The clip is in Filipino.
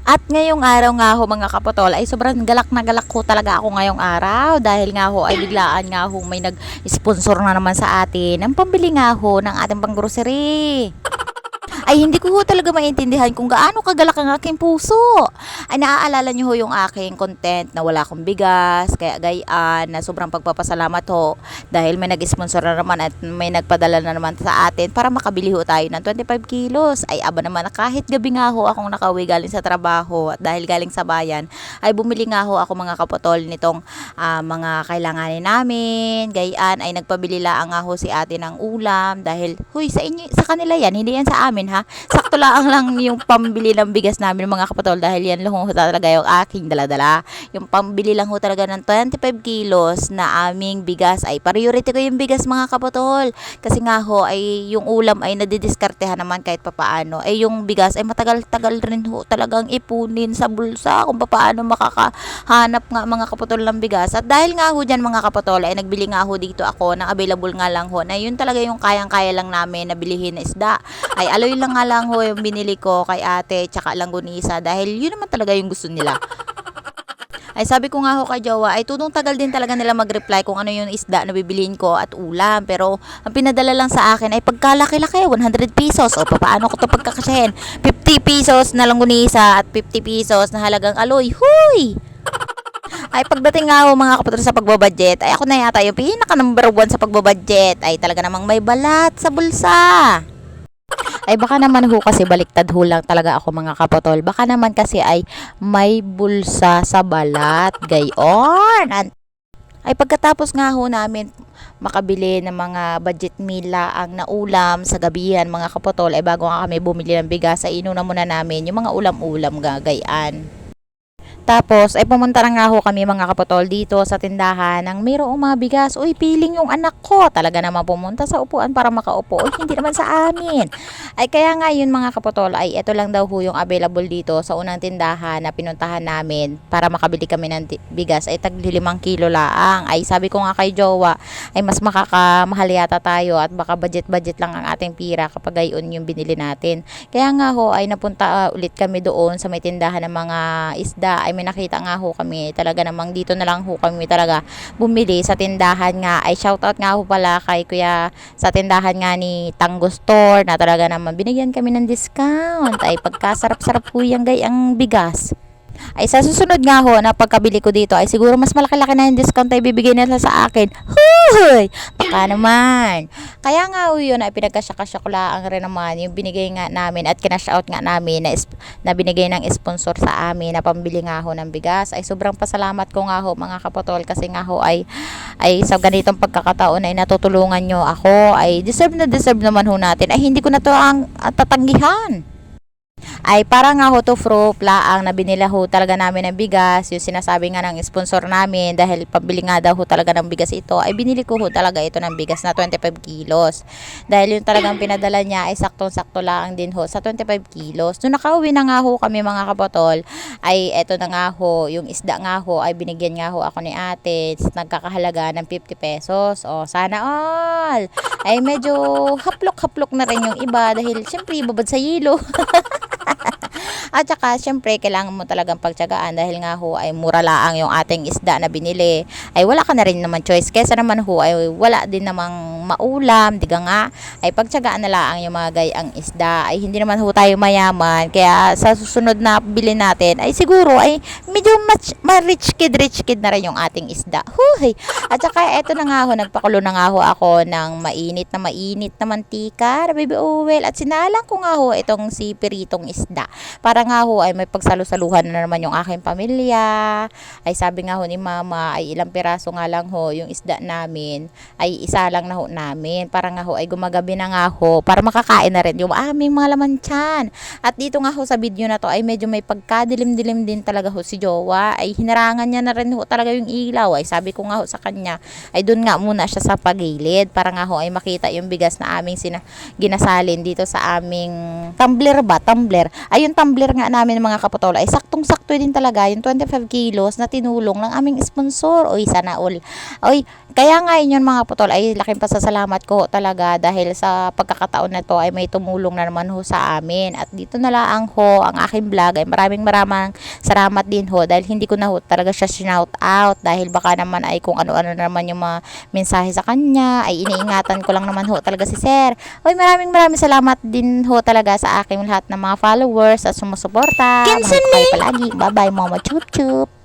At ngayong araw nga ho mga kapatol ay sobrang galak na galak ho talaga ako ngayong araw dahil nga ho ay biglaan nga ho may nag-sponsor na naman sa atin ng pambili nga ho ng ating pang-grocery. Ay hindi ko ho talaga maintindihan kung gaano kagalak ang aking puso. Ay naaalala niyo ho yung aking content na wala akong bigas, kaya gayaan na sobrang pagpapasalamat ho dahil may nag-sponsor na naman at may nagpadala na naman sa atin para makabili ho tayo ng 25 kilos. Ay aba naman na kahit gabi nga ho akong nakauwi galing sa trabaho at dahil galing sa bayan ay bumili nga ho ako mga kapotol nitong mga kailanganin namin. Gayaan ay nagpabili lang nga ho si ate ng ulam dahil huy sa inyo sa kanila yan, hindi yan sa amin ha. Sakto lang yung pambili ng bigas namin mga kapatol dahil yan lang ho talaga yung aking daladala. Yung pambili lang ho talaga ng 25 kilos na aming bigas ay priority ko yung bigas mga kapatol. Kasi nga ho ay yung ulam ay nadidiskartehan naman kahit papaano. Ay yung bigas ay matagal-tagal rin ho talagang ipunin sa bulsa kung papaano makakahanap nga mga kapatol ng bigas. At dahil nga ho dyan mga kapatol ay nagbili nga ho dito ako ng available nga lang ho na yun talaga yung kayang-kaya lang namin na bilihin na isda. Ay aloy lang nga lang ho yung binili ko kay ate tsaka langgunisa dahil yun naman talaga yung gusto nila. Ay sabi ko nga ho kay Jowa ay tudong tagal din talaga nila mag-reply kung ano yung isda na bibiliin ko at ulam. Pero ang pinadala lang sa akin ay pagkalaki-laki 100 pesos. O paano ko to pagkakasyahin? 50 pesos na langgunisa at 50 pesos na halagang aloy. Huy! Ay pagdating nga ho mga kapatid sa pagbabudget ay ako na yata yung pinaka number 1 sa pagbabudget ay talaga namang may balat sa bulsa. Ay baka naman ho kasi baliktad ho lang talaga ako mga kapatol. Baka naman kasi ay may bulsa sa balat. Gayon. Ay pagkatapos nga ho namin makabili ng mga budget meal ang naulam sa gabihan mga kapatol ay bago nga kami bumili ng bigas ay inuna muna namin yung mga ulam-ulam gagayan. Tapos, ay pumunta na nga ho kami mga kapatol dito sa tindahan ng mayroong mga bigas. Uy, piling yung anak ko. Talaga naman pumunta sa upuan para makaupo. Uy, hindi naman sa amin. Ay kaya nga yun mga kapatol, ay ito lang daw ho yung available dito sa unang tindahan na pinuntahan namin para makabili kami ng bigas. Ay tagli 5 kilo laang. Ay sabi ko nga kay Jowa, ay mas makakamahal yata tayo at baka budget-budget lang ang ating pira kapag gayon yung binili natin. Kaya nga ho, ay napunta ulit kami doon sa may tindahan ng mga isda. Ay may nakita nga ho kami talaga namang dito na lang ho kami talaga bumili sa tindahan nga ay shoutout nga ho pala kay kuya sa tindahan nga ni Tango Store na talaga naman binigyan kami ng discount ay pagkasarap-sarap po yung gayang bigas. Ay sa susunod nga ho na pagkabili ko dito ay siguro mas malaki-laki na yung discount ay bibigay nila sa akin. Huy! Baka naman. Kaya nga ho yun ay pinagkasya-kasya ko lang rin naman yung binigay nga namin at kinash out nga namin na binigay ng sponsor sa amin na pambili nga ho ng bigas. Ay sobrang pasalamat ko nga ho mga kapatol kasi nga ho ay sa ganitong pagkakataon ay natutulungan nyo ako. Ay deserve na deserve naman ho natin. Ay hindi ko na to ang tatanggihan. Ay para nga ho to proof laang na binila ho talaga namin ng bigas yung sinasabi nga ng sponsor namin dahil pabili nga daw ho talaga ng bigas ito ay binili ko ho talaga ito ng bigas na 25 kilos dahil yung talagang pinadala niya ay saktong-sakto lang din ho sa 25 kilos. Nung nakauwi na nga ho kami mga kapatol ay eto na nga ho yung isda nga ho ay binigyan nga ho ako ni ate nagkakahalaga ng 50 pesos. O sana all ay medyo haplok-haplok na rin yung iba dahil syempre babad sa yelo. At saka syempre kailangan mo talagang pagtiyagaan dahil nga ho ay mura laang yung ating isda na binili. Ay wala ka na rin naman choice. Kesa naman ho ay wala din namang maulam, diga nga. Ay pagtiyagaan na laang yung mga gayang isda. Ay hindi naman ho tayo mayaman. Kaya sa susunod na bili natin ay siguro ay medyo rich kid na rin yung ating isda. Huy! At saka eto na nga ho, nagpakulo na nga ho ako ng mainit na mantika na baby oil at sinalang ko nga ho itong si piritong isda. Para nga ho ay may pagsalusaluhan na naman yung aking pamilya. Ay sabi nga ho ni mama ay ilang piraso nga lang ho yung isda namin ay isa lang na ho namin. Para nga ho ay gumagabi na nga ho para makakain na rin yung aming mga laman tiyan. At dito nga ho sa video na to ay medyo may pagkadilim-dilim din talaga ho si Jowa. Ay hinarangan niya na rin ho talaga yung ilaw. Ay sabi ko nga ho sa kanya ay dun nga muna siya sa pagilid para nga ho ay makita yung bigas na aming ginasalin dito sa aming tumbler. Ayun tumbler nga namin mga kapatol ay saktong-sakto din talaga yung 25 kilos na tinulong ng aming sponsor. Oy sana all. Oy, kaya nga yun mga kapatol ay laking pasasalamat pasasalamat ko ho talaga dahil sa pagkakataon na to ay may tumulong na naman ho sa amin. At dito na lang ho ang aking vlog ay maraming salamat din ho dahil hindi ko na ho talaga siya shout out dahil baka naman ay kung ano-ano na naman yung mga mensahe sa kanya ay iniingatan ko lang naman ho talaga si sir. Oy, maraming salamat din ho talaga sa aking lahat ng mga followers at sumusuporta. Mahal ko kayo palagi. Bye bye, mama chup chup.